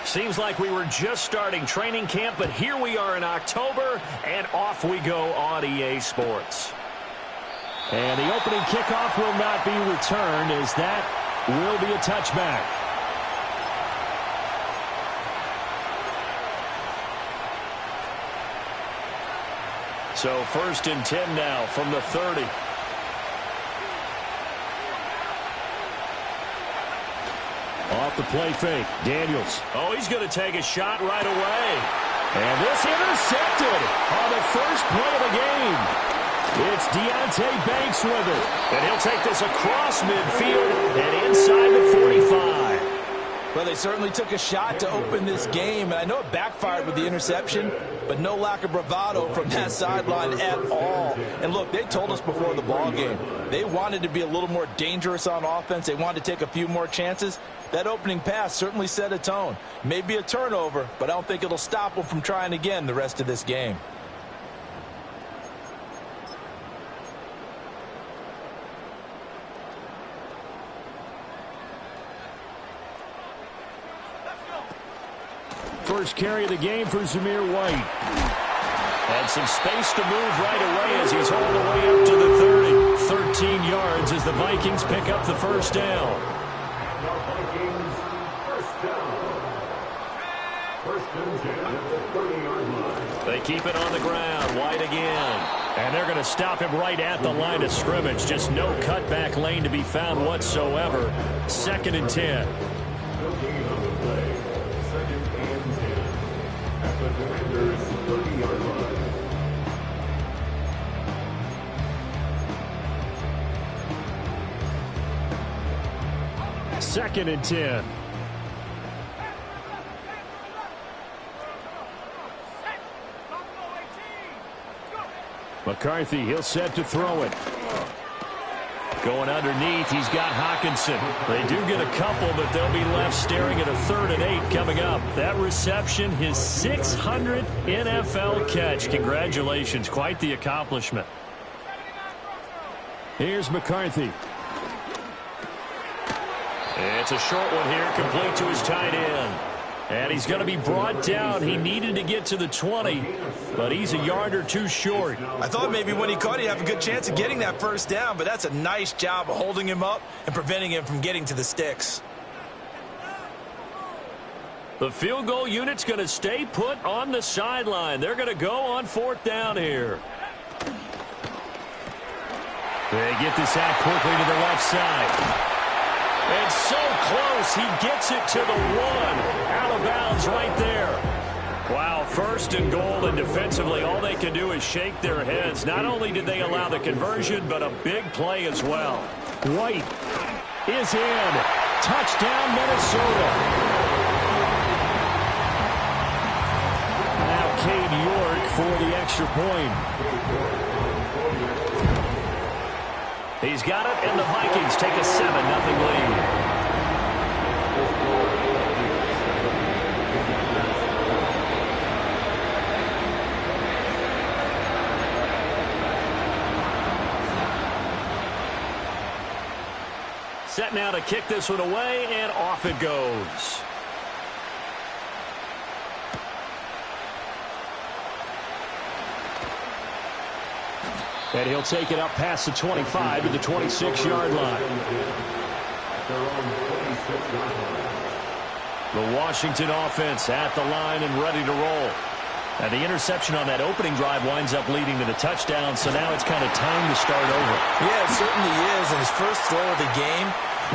Seems like we were just starting training camp, but here we are in October, and off we go on EA Sports. And the opening kickoff will not be returned, as that will be a touchback. So 1st and 10 now from the 30. Off the play fake, Daniels. Oh, he's going to take a shot right away. And this intercepted on the first play of the game. It's Deonte Banks with it. And he'll take this across midfield and inside the 45. Well, they certainly took a shot to open this game, and I know it backfired with the interception, but no lack of bravado from that sideline at all. And look, they told us before the ball game, they wanted to be a little more dangerous on offense. They wanted to take a few more chances. That opening pass certainly set a tone. Maybe a turnover, but I don't think it'll stop them from trying again the rest of this game. First carry of the game for Zamir White. And some space to move right away as he's all the way up to the 30. 13 yards as the Vikings pick up the first down. They keep it on the ground. White again. And they're going to stop him right at the line of scrimmage. Just no cutback lane to be found whatsoever. 2nd and 10. Second and 10. McCarthy, he'll set to throw it. Going underneath, he's got Hawkinson. They do get a couple, but they'll be left staring at a 3rd and 8 coming up. That reception, his 600th NFL catch. Congratulations, quite the accomplishment. Here's McCarthy. It's a short one here, complete to his tight end. And he's going to be brought down. He needed to get to the 20, but he's a yard or two short. I thought maybe when he caught, he'd have a good chance of getting that first down, but that's a nice job of holding him up and preventing him from getting to the sticks. The field goal unit's going to stay put on the sideline. They're going to go on 4th down here. They get this out quickly to the left side. And so close, he gets it to the 1. Out of bounds right there. Wow, 1st and goal, and defensively all they can do is shake their heads. Not only did they allow the conversion, but a big play as well. White is in. Touchdown, Minnesota. Now Cade York for the extra point. He's got it, and the Vikings take a 7-0 lead. Set now to kick this one away, and off it goes. And he'll take it up past the 25 to the 26-yard line. The Washington offense at the line and ready to roll. And the interception on that opening drive winds up leading to the touchdown, so now it's kind of time to start over. Yeah, it certainly is, and his first throw of the game.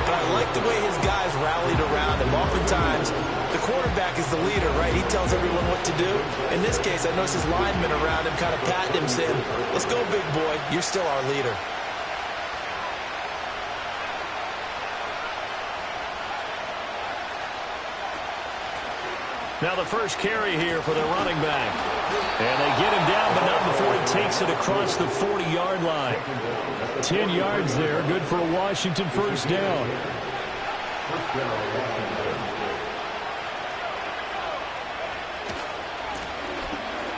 But I like the way his guys rallied around him. Oftentimes, the quarterback is the leader, right? He tells everyone what to do. In this case, I noticed his linemen around him kind of patting him, saying, "Let's go, big boy. You're still our leader." Now the first carry here for the running back. And they get him down, but not before he takes it across the 40-yard line. 10 yards there, good for a Washington first down.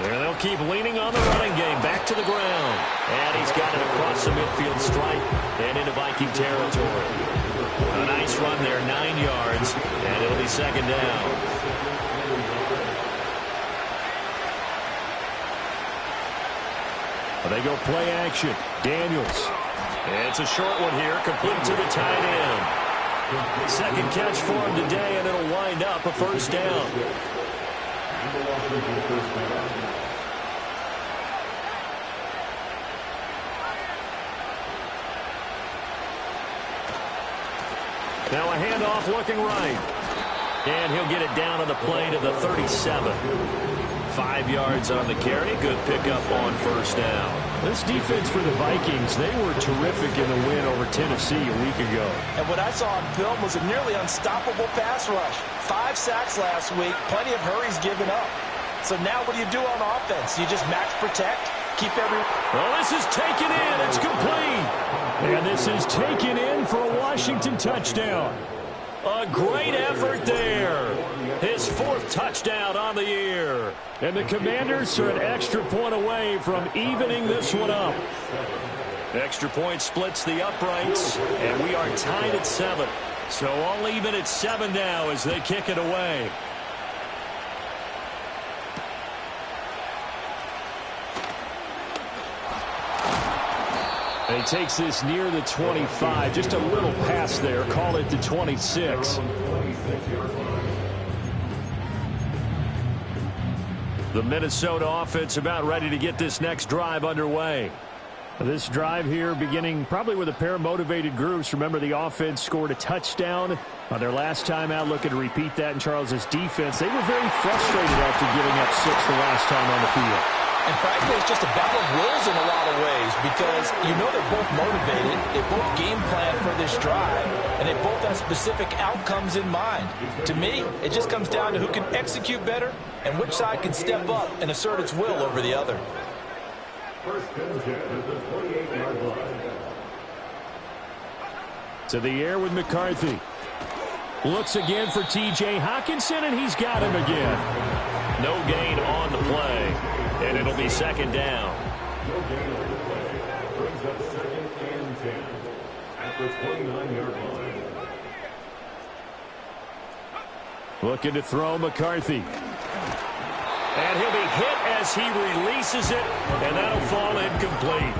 There they'll keep leaning on the running game. Back to the ground. And he's got it across the midfield stripe and into Viking territory. A nice run there, 9 yards, and it'll be 2nd down. They go play action. Daniels. It's a short one here, complete to the tight end. Second catch for him today, and it'll wind up a first down. Now a handoff looking right. And he'll get it down on the play to the 37. 5 yards on the carry. Good pickup on first down. This defense for the Vikings, they were terrific in the win over Tennessee a week ago. And what I saw on film was a nearly unstoppable pass rush. 5 sacks last week, plenty of hurries given up. So now what do you do on offense? You just max protect, keep every... Well, this is taken in. It's complete. And this is taken in for a Washington touchdown. A great effort there. His 4th touchdown on the year. And the Commanders are an extra point away from evening this one up. Extra point splits the uprights, and we are tied at 7. So all even at 7 now as they kick it away. And he takes this near the 25. Just a little pass there. Call it the 26. The Minnesota offense about ready to get this next drive underway. This drive here beginning probably with a pair of motivated groups. Remember, the offense scored a touchdown on their last time out. Looking to repeat that in Charles's defense. They were very frustrated after giving up 6 the last time on the field. And frankly, it's just a battle of wills in a lot of ways because you know they're both motivated, they both game plan for this drive, and they both have specific outcomes in mind. To me, it just comes down to who can execute better and which side can step up and assert its will over the other. To the air with McCarthy. Looks again for T.J. Hockenson, and he's got him again. No gain on the play. And it'll be second down. No gain on the play. Brings up 2nd and 10 at the 29-yard line. Looking to throw McCarthy. And he'll be hit as he releases it, and that'll fall incomplete.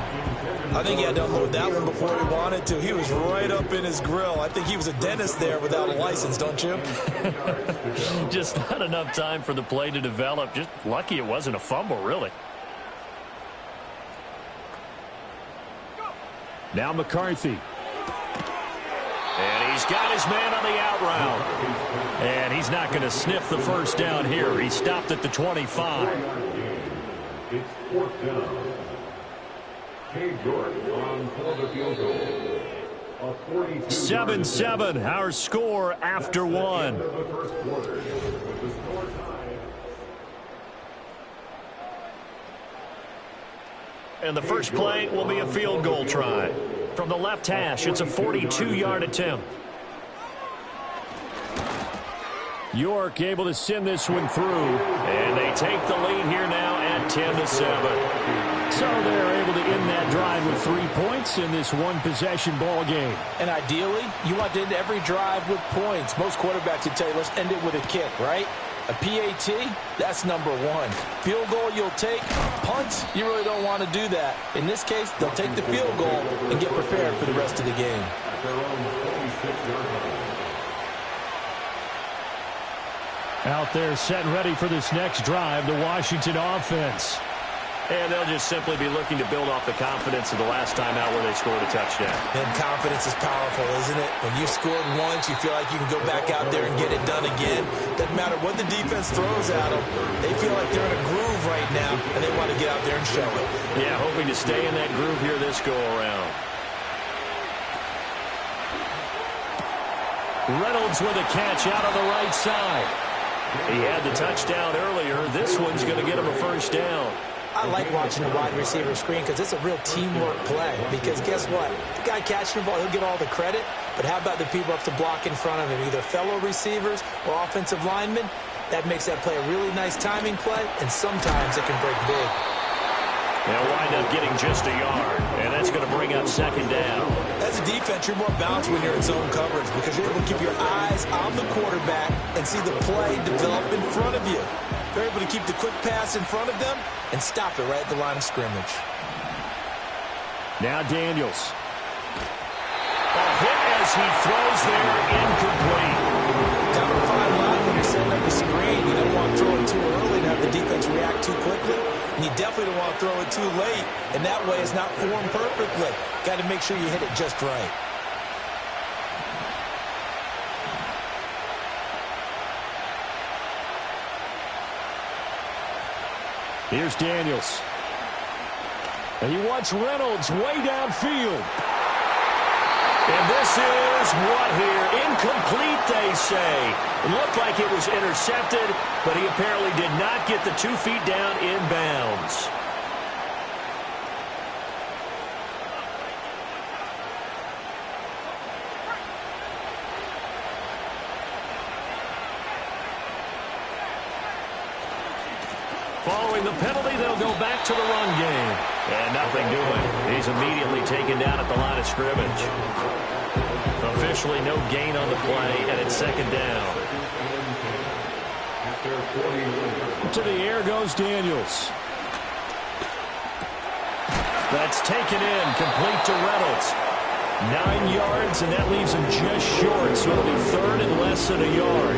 I think he had to unload that one before he wanted to. He was right up in his grill. I think he was a dentist there without a license, don't you? Just not enough time for the play to develop. Just lucky it wasn't a fumble, really. Now McCarthy. And he's got his man on the out route. And he's not going to sniff the first down here. He stopped at the 25. It's 4th down. Cade Jordan on for the field goal. 7-7, our score after 1. And the first play will be a field goal try. From the left hash, it's a 42-yard attempt. York able to send this one through. And they take the lead here now at 10-7. So they're able to end that drive with 3 points in this one-possession ball game. And ideally, you want to end every drive with points. Most quarterbacks would tell you, let's end it with a kick, right? A PAT, that's number 1. Field goal you'll take. Punts, you really don't want to do that. In this case, they'll take the field goal and get prepared for the rest of the game. Out there set and ready for this next drive, the Washington offense. And they'll just simply be looking to build off the confidence of the last time out where they scored a touchdown. And confidence is powerful, isn't it? When you scored once, you feel like you can go back out there and get it done again. Doesn't matter what the defense throws at them. They feel like they're in a groove right now, and they want to get out there and show it. Yeah, hoping to stay in that groove here this go-around. Reynolds with a catch out on the right side. He had the touchdown earlier. This one's going to get him a first down. I like watching the wide receiver screen because it's a real teamwork play. Because guess what? The guy catching the ball, he'll get all the credit. But how about the people up to block in front of him, either fellow receivers or offensive linemen? That makes that play a really nice timing play, and sometimes it can break big. They'll wind up getting just a yard, and that's going to bring up second down. As a defense, you're more balanced when you're in zone coverage because you're able to keep your eyes on the quarterback and see the play develop in front of you. They're able to keep the quick pass in front of them and stop it right at the line of scrimmage. Now Daniels. Hit as he throws there, incomplete. Kind of a fine line when you're setting up the screen. You don't want to throw it too early and have the defense react too quickly. And you definitely don't want to throw it too late. And that way it's not formed perfectly. Got to make sure you hit it just right. Here's Daniels. And he wants Reynolds way downfield. And this is what here? Incomplete, they say. It looked like it was intercepted, but he apparently did not get the 2 feet down inbounds. Following the penalty, they'll go back to the run game. And nothing doing. He's immediately taken down at the line of scrimmage. Officially no gain on the play, and it's second down. To the air goes Daniels. That's taken in, complete to Reynolds. 9 yards, and that leaves him just short, so it'll be third and less than a yard.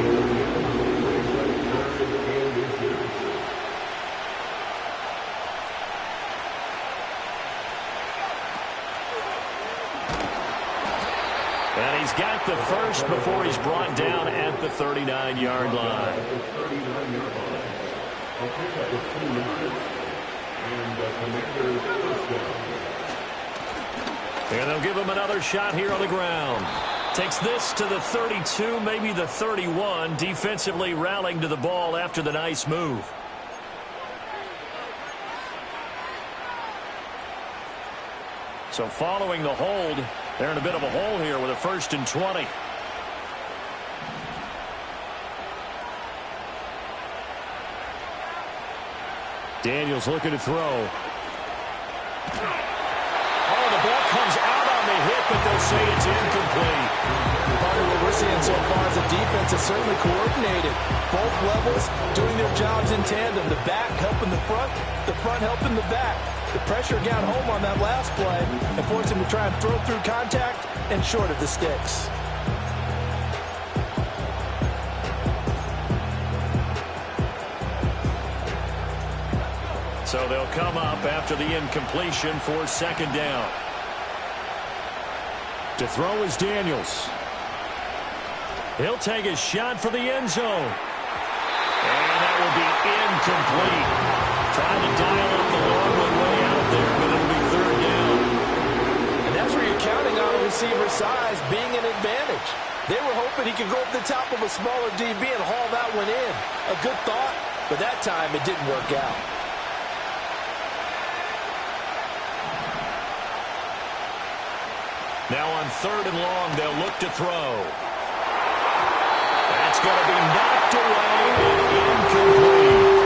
And he's got the first before he's brought down at the 39-yard line. And they'll give him another shot here on the ground. Takes this to the 32, maybe the 31, defensively rallying to the ball after the nice move. So following the hold, they're in a bit of a hole here with a 1st and 20. Daniels looking to throw. Oh, the ball comes out on the hit, but they'll say it's incomplete. Part of what we're seeing so far is the defense is certainly coordinated. Both levels doing their jobs in tandem. The back helping the front helping the back. The pressure got home on that last play and forced him to try and throw through contact and short of the sticks. So they'll come up after the incompletion for second down. To throw is Daniels. He'll take a shot for the end zone. And that will be incomplete. Trying to dial up the long one way out there, but it'll be third down. And that's where you're counting on a receiver's size being an advantage. They were hoping he could go up the top of a smaller DB and haul that one in. A good thought, but that time it didn't work out. Now on third and long, they'll look to throw. That's going to be knocked away and incomplete.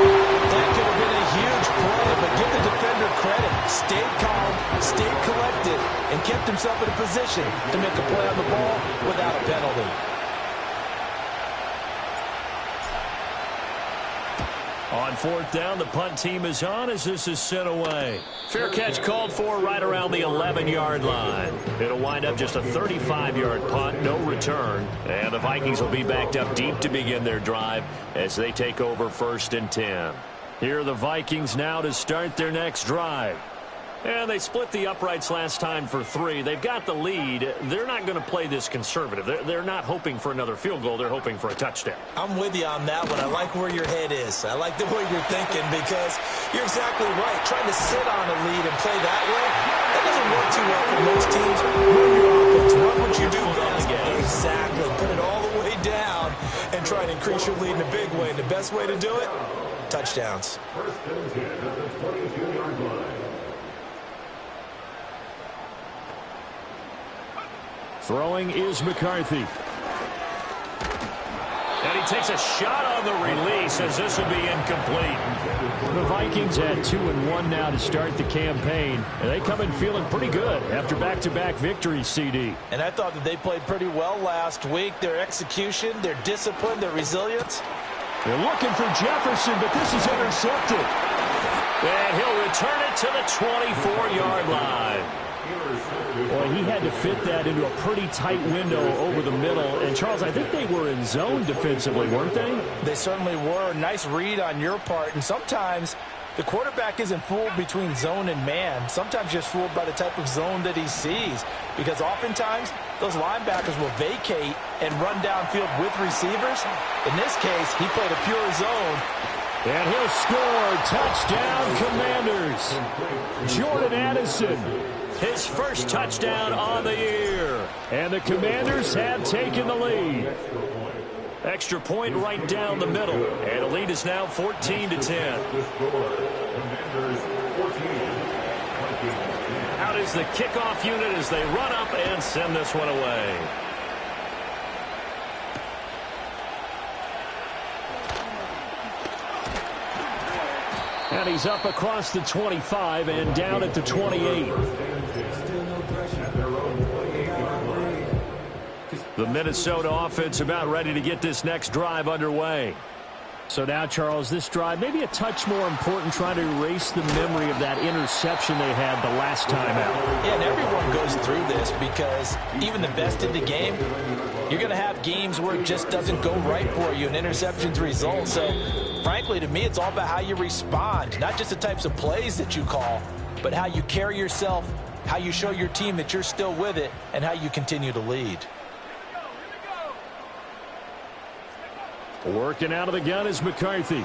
That could have been a huge play, but give the defender credit. Stayed calm, stayed collected, and kept himself in a position to make a play on the ball without a penalty. On fourth down, the punt team is on as this is sent away. Fair catch called for right around the 11-yard line. It'll wind up just a 35-yard punt, no return. And the Vikings will be backed up deep to begin their drive as they take over 1st and 10. Here are the Vikings now to start their next drive. And they split the uprights last time for 3. They've got the lead. They're not going to play this conservative. They're not hoping for another field goal. They're hoping for a touchdown. I'm with you on that one. I like where your head is. I like the way you're thinking because you're exactly right. Trying to sit on a lead and play that way, that doesn't work too well for most teams. Run your offense. Run what you do best. Exactly. Put it all the way down and try and increase your lead in a big way. And the best way to do it, touchdowns. 1st and 10 at the 22-yard line. Throwing is McCarthy. And he takes a shot on the release as this will be incomplete. The Vikings at 2-1 now to start the campaign. And they come in feeling pretty good after back-to-back victories, CD. And I thought that they played pretty well last week. Their execution, their discipline, their resilience. They're looking for Jefferson, but this is intercepted. And he'll return it to the 24-yard line. Boy, he had to fit that into a pretty tight window over the middle. And, Charles, I think they were in zone defensively, weren't they? They certainly were. Nice read on your part. And sometimes the quarterback isn't fooled between zone and man. Sometimes just fooled by the type of zone that he sees. Because oftentimes, those linebackers will vacate and run downfield with receivers. In this case, he played a pure zone. And he'll score. Touchdown, Commanders. Jordan Addison. His first touchdown on the year. And the Commanders have taken the lead. Extra point right down the middle. And the lead is now 14-10. Out is the kickoff unit as they run up and send this one away. And he's up across the 25 and down at the 28. The Minnesota offense about ready to get this next drive underway. So now, Charles, this drive maybe a touch more important, trying to erase the memory of that interception they had the last time out. Yeah, and everyone goes through this because even the best in the game, you're going to have games where it just doesn't go right for you, and interceptions result. So, frankly, to me, it's all about how you respond, not just the types of plays that you call, but how you carry yourself, how you show your team that you're still with it, and how you continue to lead. Working out of the gun is McCarthy.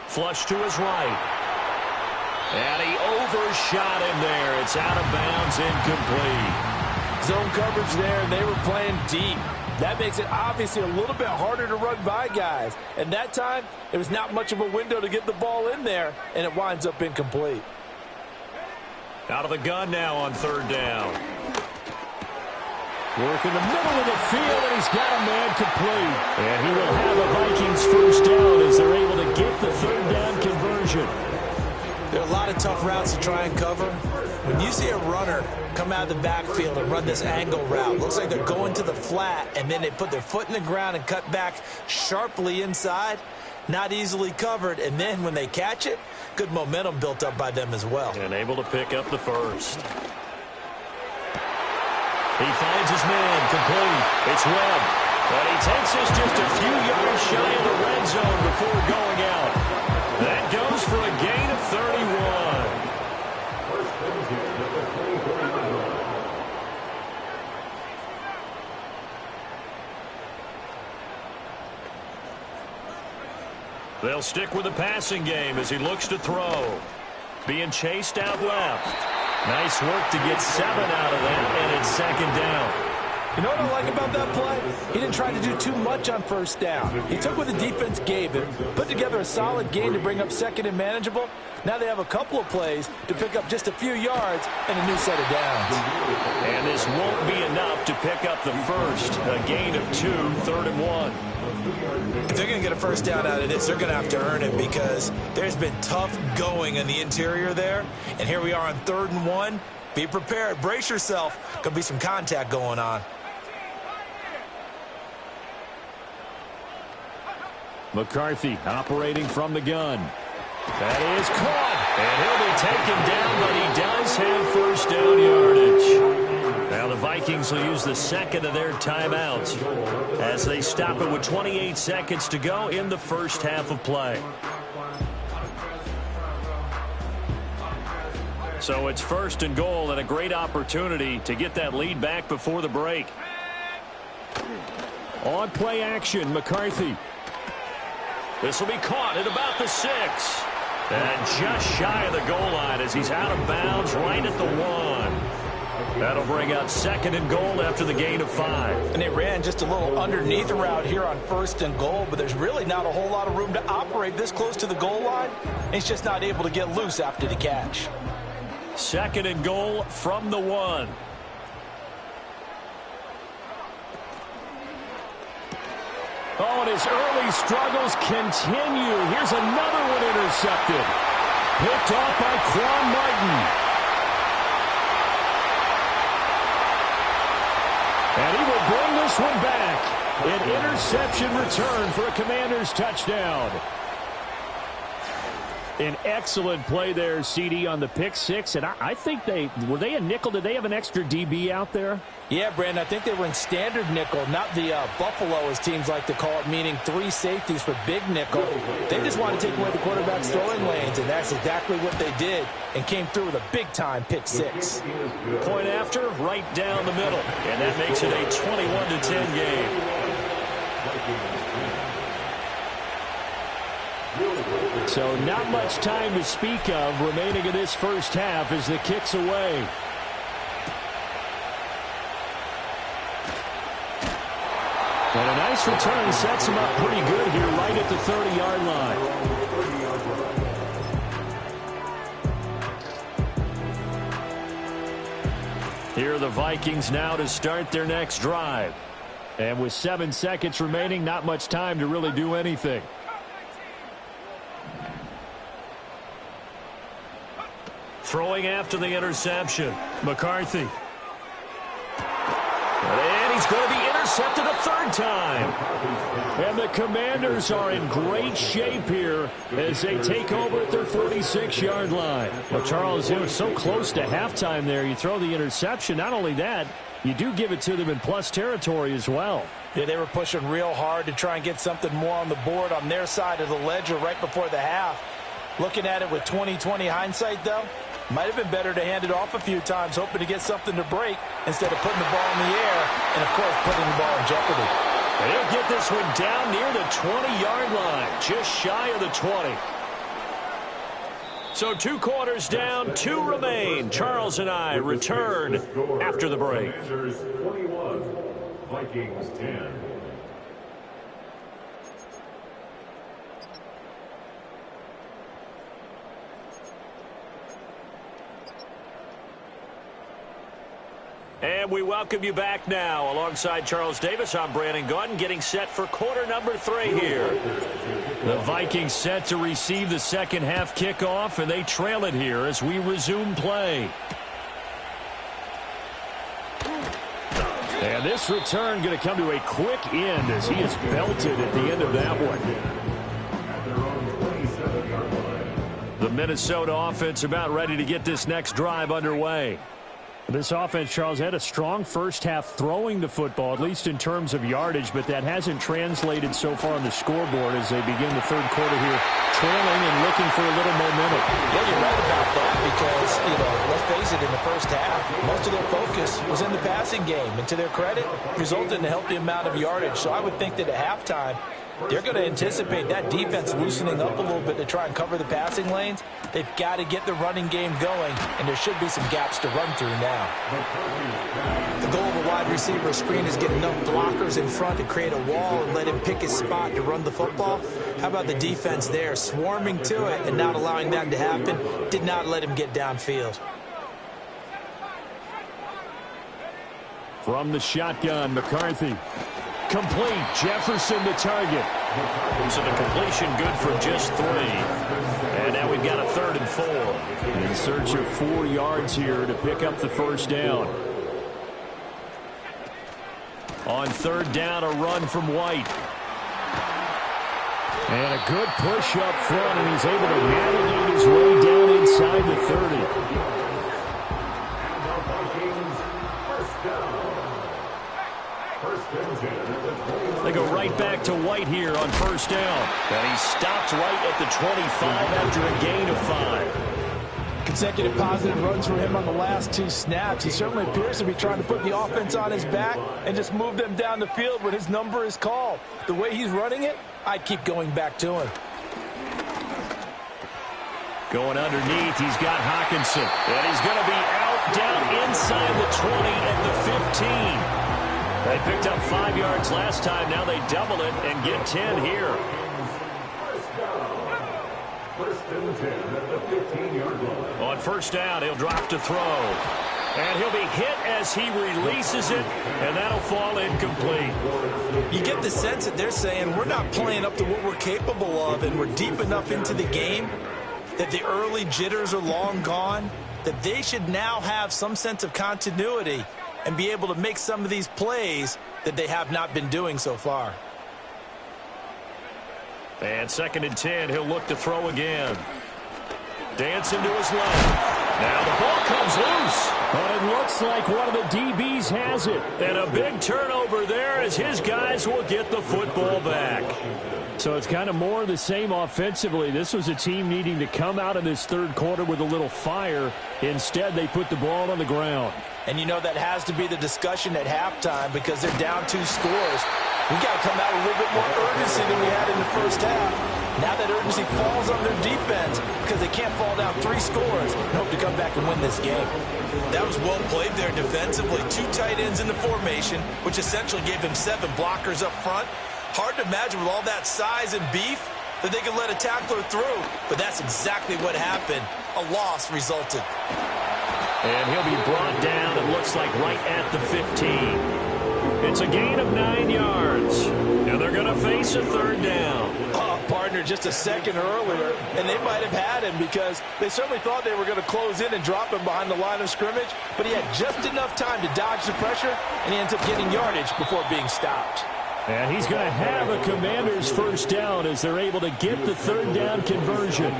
Flush to his right. And he overshot him there. It's out of bounds, incomplete. Zone coverage there, and they were playing deep. That makes it obviously a little bit harder to run by guys. And that time, there was not much of a window to get the ball in there, and it winds up incomplete. Out of the gun now on third down. Work in the middle of the field, and he's got a man complete. And he will have a Vikings first down as they're able to get the third down conversion. There are a lot of tough routes to try and cover. When you see a runner come out of the backfield and run this angle route, looks like they're going to the flat, and then they put their foot in the ground and cut back sharply inside, not easily covered. And then when they catch it, good momentum built up by them as well. And able to pick up the first. He finds his man, complete. It's Webb. But he takes us just a few yards shy of the red zone before going out. That goes for a gain of 31. They'll stick with the passing game as he looks to throw. Being chased out left. Nice work to get 7 out of that, and it's second down. You know what I like about that play? He didn't try to do too much on first down. He took what the defense gave him, put together a solid gain to bring up second and manageable. Now they have a couple of plays to pick up just a few yards and a new set of downs. And this won't be enough to pick up the first. A gain of 2, third and 1. If they're going to get a first down out of this, they're going to have to earn it because there's been tough going in the interior there. And here we are on 3rd and 1. Be prepared. Brace yourself. Could be some contact going on. McCarthy operating from the gun. That is caught. And he'll be taken down, but he does have first down yardage. Now the Vikings will use the second of their timeouts as they stop it with 28 seconds to go in the first half of play. So it's 1st and goal and a great opportunity to get that lead back before the break. On play action, McCarthy. This will be caught at about the 6. And just shy of the goal line as he's out of bounds right at the 1. That'll bring up 2nd and goal after the gain of 5. And they ran just a little underneath route here on 1st and goal, but there's really not a whole lot of room to operate this close to the goal line. He's just not able to get loose after the catch. 2nd and goal from the 1. Oh, and his early struggles continue. Here's another one intercepted. Picked off by Quan Martin. And he will bring this one back. An interception return for a Commanders touchdown. An excellent play there, CD, on the pick six. And I think were they a nickel? Did they have an extra DB out there? Yeah, Brandon, I think they were in standard nickel, not the Buffalo, as teams like to call it, meaning 3 safeties for big nickel. They just want to take away the quarterback's throwing lanes, and that's exactly what they did, and came through with a big-time pick six. Point after, right down the middle, and that makes it a 21-10 game. So not much time to speak of remaining in this first half as the kick's away. And a nice return sets him up pretty good here right at the 30-yard line. Here are the Vikings now to start their next drive. And with 7 seconds remaining, not much time to really do anything. Throwing after the interception, McCarthy. And he's going to be intercepted a third time. And the Commanders are in great shape here as they take over at their 46-yard line. Well, Charles, it was so close to halftime there. You throw the interception. Not only that, you do give it to them in plus territory as well. Yeah, they were pushing real hard to try and get something more on the board on their side of the ledger right before the half. Looking at it with 20/20 hindsight, though, might have been better to hand it off a few times, hoping to get something to break instead of putting the ball in the air and, of course, putting the ball in jeopardy. And he'll get this one down near the 20-yard line, just shy of the 20. So 2 quarters down, 2 remain. Charles and I return after the break. Commanders 21, Vikings 10. And we welcome you back now. Alongside Charles Davis, I'm Brandon Gaudin, getting set for quarter number 3 here. The Vikings set to receive the second half kickoff, and they trail it here as we resume play. And this return going to come to a quick end as he is belted at the end of that one. The Minnesota offense about ready to get this next drive underway. This offense, Charles, had a strong first half throwing the football, at least in terms of yardage, but that hasn't translated so far on the scoreboard as they begin the third quarter here, trailing and looking for a little momentum. Yeah, you're right about that because, let's face it, in the first half, most of their focus was in the passing game, and to their credit, resulted in a healthy amount of yardage. So I would think that at halftime, they're going to anticipate that defense loosening up a little bit to try and cover the passing lanes. They've got to get the running game going, and there should be some gaps to run through now. The goal of a wide receiver screen is get enough blockers in front to create a wall and let him pick his spot to run the football. How about the defense there, swarming to it and not allowing that to happen? Did not let him get downfield. From the shotgun, McCarthy. Complete. Jefferson the target. So the completion good for just 3. And now we've got a 3rd and 4. In search of 4 yards here to pick up the first down. On 3rd down, a run from White. And a good push up front, and he's able to navigate his way down inside the 30. They go right back to White here on 1st down. And he stopped right at the 25 after a gain of 5. Consecutive positive runs for him on the last 2 snaps. He certainly appears to be trying to put the offense on his back and just move them down the field when his number is called. The way he's running it, I'd keep going back to him. Going underneath, he's got Hawkinson. And he's going to be out down inside the 20 at the 15. They picked up 5 yards last time. Now they double it and get 10 here. First and 10 at the 15-yard line. On 1st down, he'll drop to throw. And he'll be hit as he releases it, and that'll fall incomplete. You get the sense that they're saying we're not playing up to what we're capable of, and we're deep enough into the game that the early jitters are long gone, that they should now have some sense of continuity and be able to make some of these plays that they have not been doing so far. And 2nd and 10, he'll look to throw again. Dancing to his left. Now the ball comes loose. But it looks like one of the DBs has it. And a big turnover there as his guys will get the football back. So it's kind of more of the same offensively. This was a team needing to come out in this third quarter with a little fire. Instead, they put the ball on the ground. And you know that has to be the discussion at halftime because they're down 2 scores. We got to come out with a little bit more urgency than we had in the first half. Now that urgency falls on their defense because they can't fall down 3 scores and hope to come back and win this game. That was well played there defensively. 2 tight ends in the formation, which essentially gave them 7 blockers up front. Hard to imagine with all that size and beef that they could let a tackler through, but that's exactly what happened. A loss resulted. And he'll be brought down, it looks like, right at the 15. It's a gain of 9 yards, and they're going to face a third down. Partner, just a second earlier, and they might have had him because they certainly thought they were going to close in and drop him behind the line of scrimmage, but he had just enough time to dodge the pressure, and he ends up getting yardage before being stopped. And he's going to have a Commanders first down as they're able to get the third down conversion.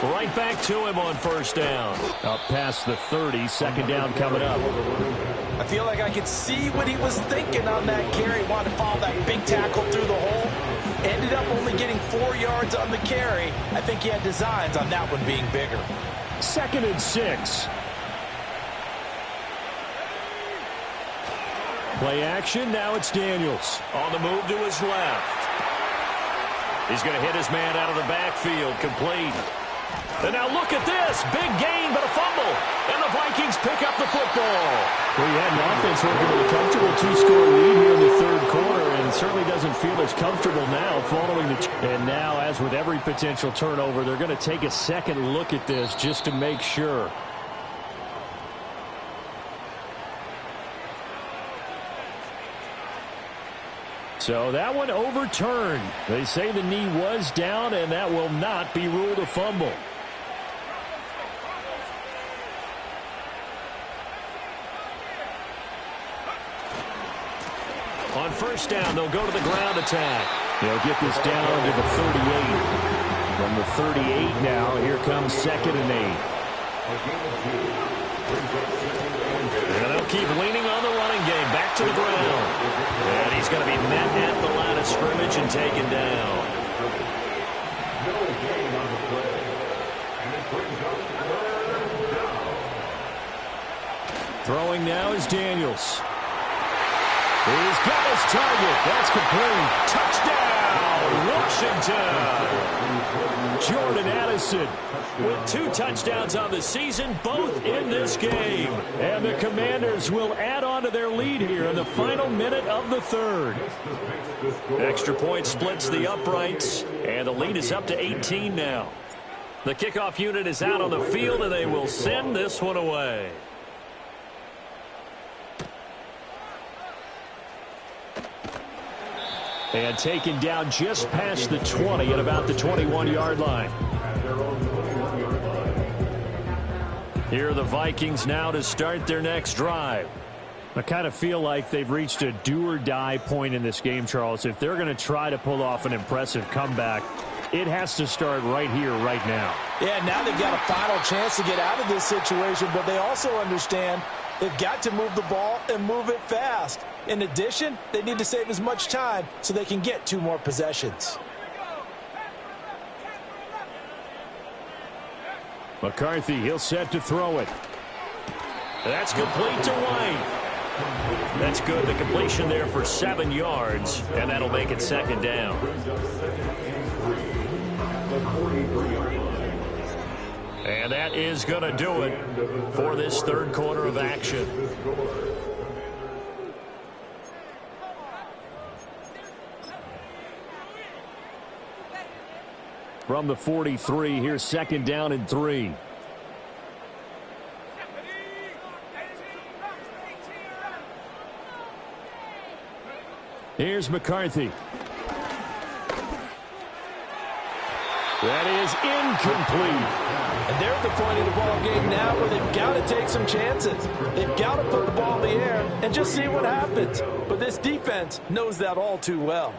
Right back to him on first down. Up past the 30, second down coming up. I feel like I could see what he was thinking on that carry. Wanted to follow that big tackle through the hole. Ended up only getting 4 yards on the carry. I think he had designs on that one being bigger. 2nd and 6. Play action, now it's Daniels. On the move to his left. He's going to hit his man out of the backfield, complete. And now look at this, big gain but a fumble. And the Vikings pick up the football. Well, you had an offense working with a comfortable 2-score lead here in the third quarter, and certainly doesn't feel as comfortable now following the... And now, as with every potential turnover, they're going to take a second look at this just to make sure. So that one overturned. They say the knee was down, and that will not be ruled a fumble. On first down, they'll go to the ground attack. They'll get this down to the 38. From the 38 now, here comes 2nd and 8. And they'll keep leaning on the running game. Back to the ground. And he's going to be met at the line of scrimmage and taken down. Throwing now is Daniels. He's got his target. That's complete. Touchdown, Washington. Jordan Addison with 2 touchdowns on the season, both in this game. And the Commanders will add on to their lead here in the final minute of the third. Extra point splits the uprights, and the lead is up to 18 now. The kickoff unit is out on the field, and they will send this one away. And taken down just past the 20 at about the 21-yard line. Here are the Vikings now to start their next drive. I kind of feel like they've reached a do-or-die point in this game, Charles. If they're going to try to pull off an impressive comeback, it has to start right here, right now. Yeah, now they've got a final chance to get out of this situation, but they also understand they've got to move the ball and move it fast. In addition, they need to save as much time so they can get 2 more possessions. McCarthy, he'll set to throw it. That's complete to White. That's good. The completion there for 7 yards, and that'll make it 2nd down. And that is going to do it for this third quarter of action. From the 43, here's 2nd down and 3. Here's McCarthy. That is incomplete. And they're at the point of the ball game now where they've got to take some chances. They've got to put the ball in the air and just see what happens. But this defense knows that all too well.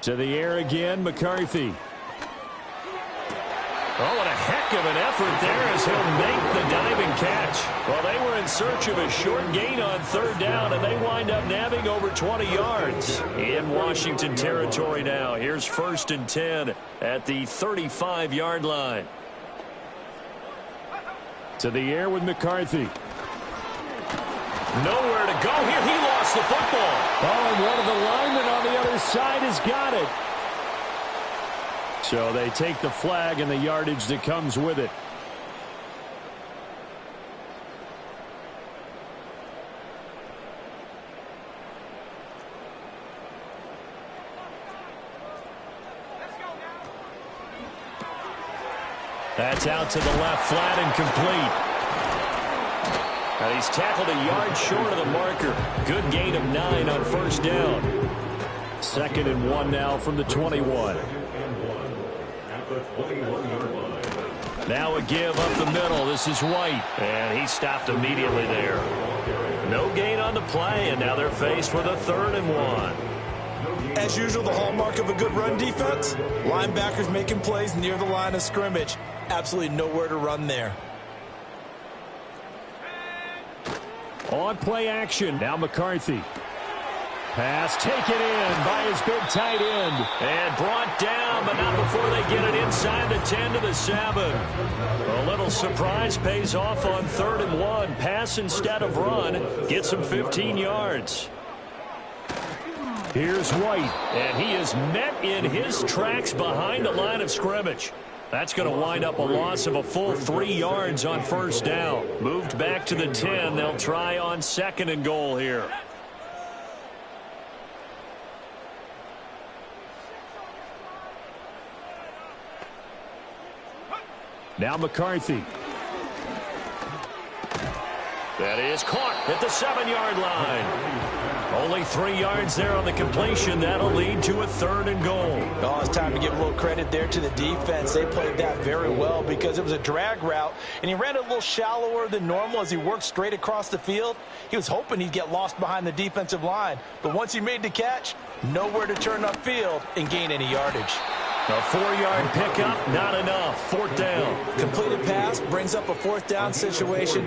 To the air again, McCarthy. Oh, what a heck of an effort there as he'll make the diving catch. Well, they were in search of a short gain on third down, and they wind up nabbing over 20 yards. In Washington territory now. Here's 1st and 10 at the 35-yard line. To the air with McCarthy. Nowhere to go here. He lost the football. Oh, and one of the linemen on the other side has got it. So they take the flag and the yardage that comes with it. That's out to the left, flat and complete. And he's tackled a yard short of the marker. Good gain of 9 on 1st down. 2nd and 1 now from the 21. Now a give up the middle. This is White. And he stopped immediately there. No gain on the play, and now they're faced with a 3rd and 1. As usual, the hallmark of a good run defense, linebackers making plays near the line of scrimmage. Absolutely nowhere to run there. On play action. Now McCarthy. Pass taken in by his big tight end. And brought down, but not before they get it inside the 10 to the 7. A little surprise pays off on 3rd and 1. Pass instead of run. Gets him 15 yards. Here's White. And he is met in his tracks behind the line of scrimmage. That's going to wind up a loss of a full 3 yards on 1st down. Moved back to the 10. They'll try on 2nd and goal here. Now McCarthy. That is caught at the 7-yard line. Only 3 yards there on the completion. That'll lead to a 3rd and goal. Oh, it's time to give a little credit there to the defense. They played that very well because it was a drag route, and he ran it a little shallower than normal as he worked straight across the field. He was hoping he'd get lost behind the defensive line, but once he made the catch, nowhere to turn upfield and gain any yardage. A 4-yard pickup, not enough. 4th down. Completed pass brings up a 4th down situation.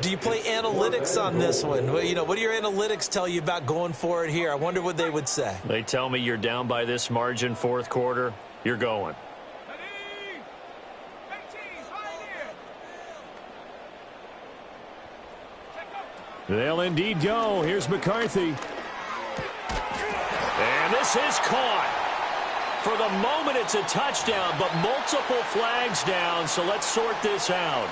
Do you play analytics on this one? Well, you know, what do your analytics tell you about going for it here? I wonder what they would say. They tell me you're down by this margin 4th quarter. You're going. They'll indeed go. Here's McCarthy. And this is caught. For the moment, it's a touchdown, but multiple flags down, so let's sort this out.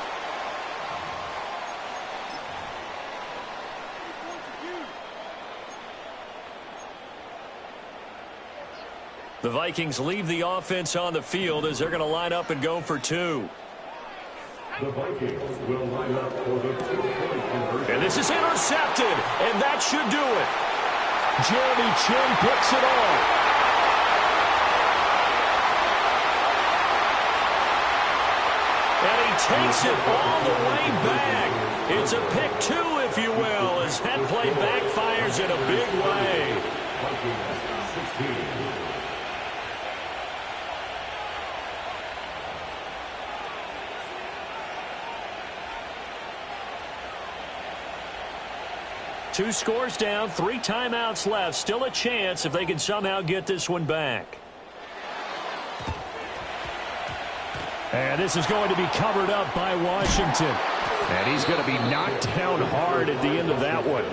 The Vikings leave the offense on the field as they're going to line up and go for 2. The Vikings will line up for the 2-point conversion. And this is intercepted, and that should do it. Jeremy Chin picks it off. And he takes it all the way back. It's a pick 2, if you will, as that play backfires in a big way. Vikings 16. Two scores down, 3 timeouts left. Still a chance if they can somehow get this one back. And this is going to be covered up by Washington. And he's going to be knocked down hard at the end of that one.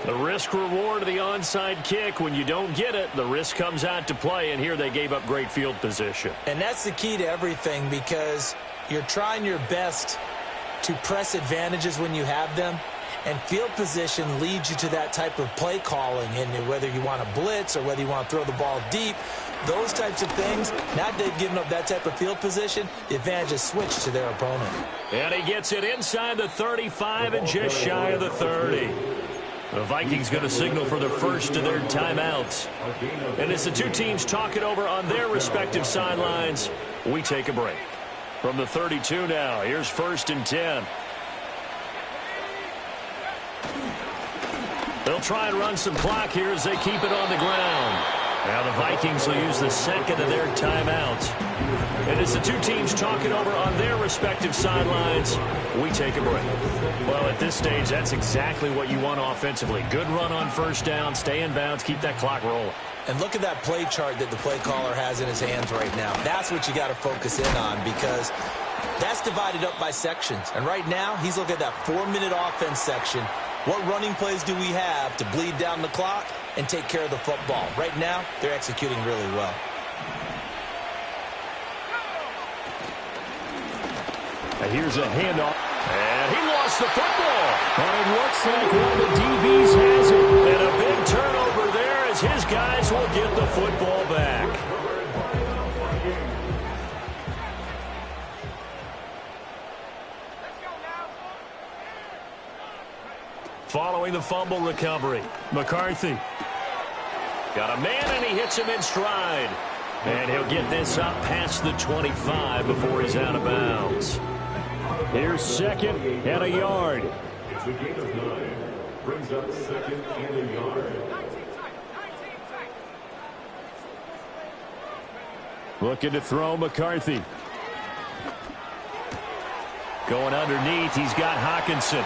The risk reward of the onside kick. When you don't get it, the risk comes out to play, and here they gave up great field position. And that's the key to everything, because you're trying your best to press advantages when you have them. And field position leads you to that type of play calling. And whether you want to blitz or whether you want to throw the ball deep, those types of things, now they've given up that type of field position, the advantage is switched to their opponent. And he gets it inside the 35 and just shy of the 30. The Vikings going to signal for the first of their timeouts. And as the two teams talk it over on their respective sidelines, we take a break. From the 32 now, here's 1st and 10. They'll try and run some clock here as they keep it on the ground. Now the Vikings will use the second of their timeouts. And as the two teams talk it over on their respective sidelines, we take a break. Well, at this stage, that's exactly what you want offensively. Good run on first down, stay in bounds, keep that clock rolling. And look at that play chart that the play caller has in his hands right now. That's what you got to focus in on, because that's divided up by sections. And right now, he's looking at that 4-minute offense section. What running plays do we have to bleed down the clock and take care of the football? Right now, they're executing really well. And here's a handoff. And he lost the football. And it looks like one of the DBs has it. And a big turnover there as his guys will get the football back. Following the fumble recovery, McCarthy. Got a man, and he hits him in stride. And he'll get this up past the 25 before he's out of bounds. Here's second and a yard. It's a gain of 9. Brings up second and a yard. Looking to throw, McCarthy. Going underneath, he's got Hawkinson.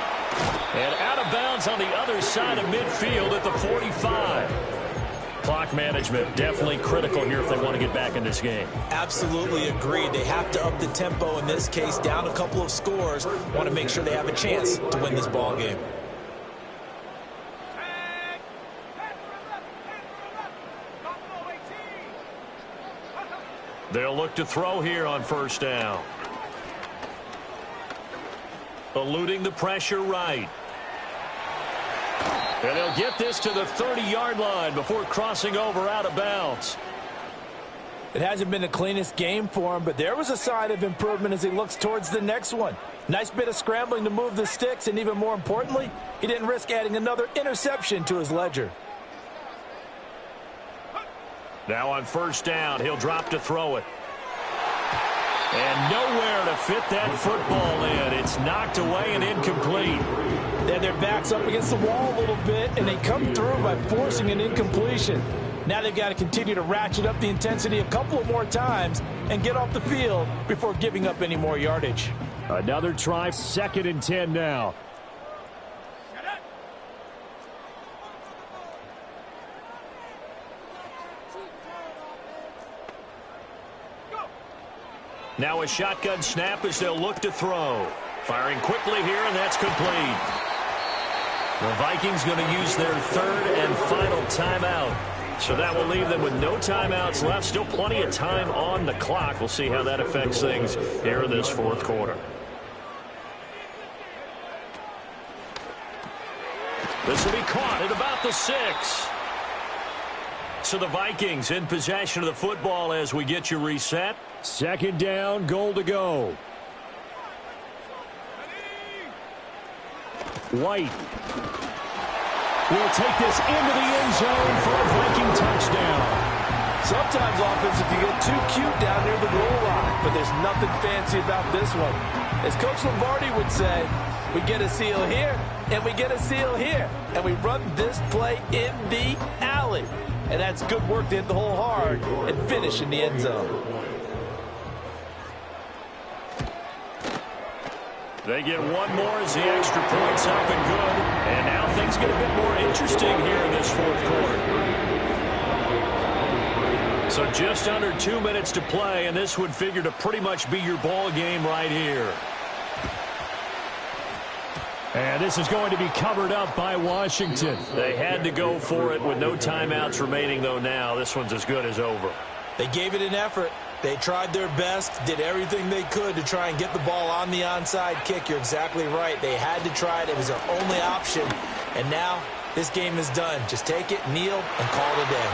And out of bounds on the other side of midfield at the 45. Clock management definitely critical here if they want to get back in this game. Absolutely agreed. They have to up the tempo in this case, down a couple of scores. Want to make sure they have a chance to win this ball game. They'll look to throw here on first down. Eluding the pressure right. And they'll get this to the 30-yard line before crossing over out of bounds. It hasn't been the cleanest game for him, but there was a sign of improvement as he looks towards the next one. Nice bit of scrambling to move the sticks, and even more importantly, he didn't risk adding another interception to his ledger. Now on first down, he'll drop to throw it. And nowhere to fit that football in. It's knocked away and incomplete. Then their back's up against the wall a little bit, and they come through by forcing an incompletion. Now they've got to continue to ratchet up the intensity a couple of more times and get off the field before giving up any more yardage. Another try, 2nd and 10 now. Now a shotgun snap as they'll look to throw. Firing quickly here, and that's complete. The Vikings going to use their 3rd and final timeout. So that will leave them with no timeouts left. Still plenty of time on the clock. We'll see how that affects things here in this 4th quarter. This will be caught at about the 6. So the Vikings in possession of the football as we get you reset. 2nd down, goal to go. White will take this into the end zone for a Viking touchdown. Sometimes offense, if you get too cute down near the goal line, but there's nothing fancy about this one. As Coach Lombardi would say, we get a seal here, and we get a seal here, and we run this play in the alley. And that's good work to hit the hole hard and finish in the end zone. They get one more as the extra point's up and good. And now things get a bit more interesting here in this 4th quarter. So just under 2 minutes to play, and this would figure to pretty much be your ball game right here. And this is going to be covered up by Washington. They had to go for it with no timeouts remaining, though now. This one's as good as over. They gave it an effort. They tried their best, did everything they could to try and get the ball on the onside kick. You're exactly right. They had to try it. It was their only option. And now this game is done. Just take it, kneel, and call it a day.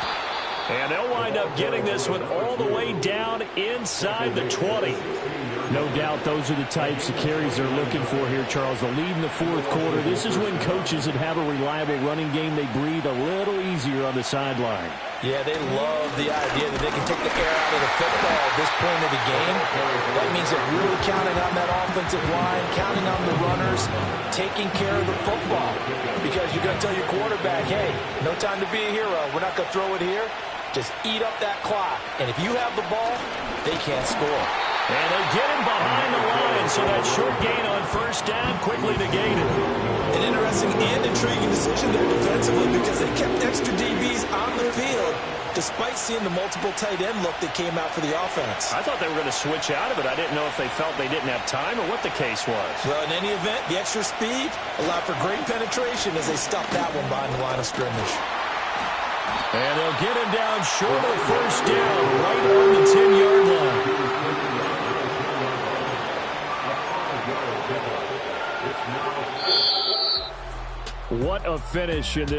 And they'll wind up getting this one all the way down inside the 20. No doubt those are the types of carries they're looking for here, Charles. The lead in the 4th quarter. This is when coaches that have a reliable running game, they breathe a little easier on the sideline. Yeah, they love the idea that they can take the air out of the football at this point of the game. That means they're really counting on that offensive line, counting on the runners, taking care of the football. Because you're going to tell your quarterback, hey, no time to be a hero. We're not going to throw it here. Just eat up that clock. And if you have the ball, they can't score. And they get him behind the line, so that short gain on first down quickly negated. An interesting and intriguing decision there defensively because they kept extra DBs on the field despite seeing the multiple tight end look that came out for the offense. I thought they were going to switch out of it. I didn't know if they felt they didn't have time or what the case was. Well, in any event, the extra speed allowed for great penetration as they stuffed that one behind the line of scrimmage. And they'll get him down short of first down, right on the 10-yard line. What a finish in this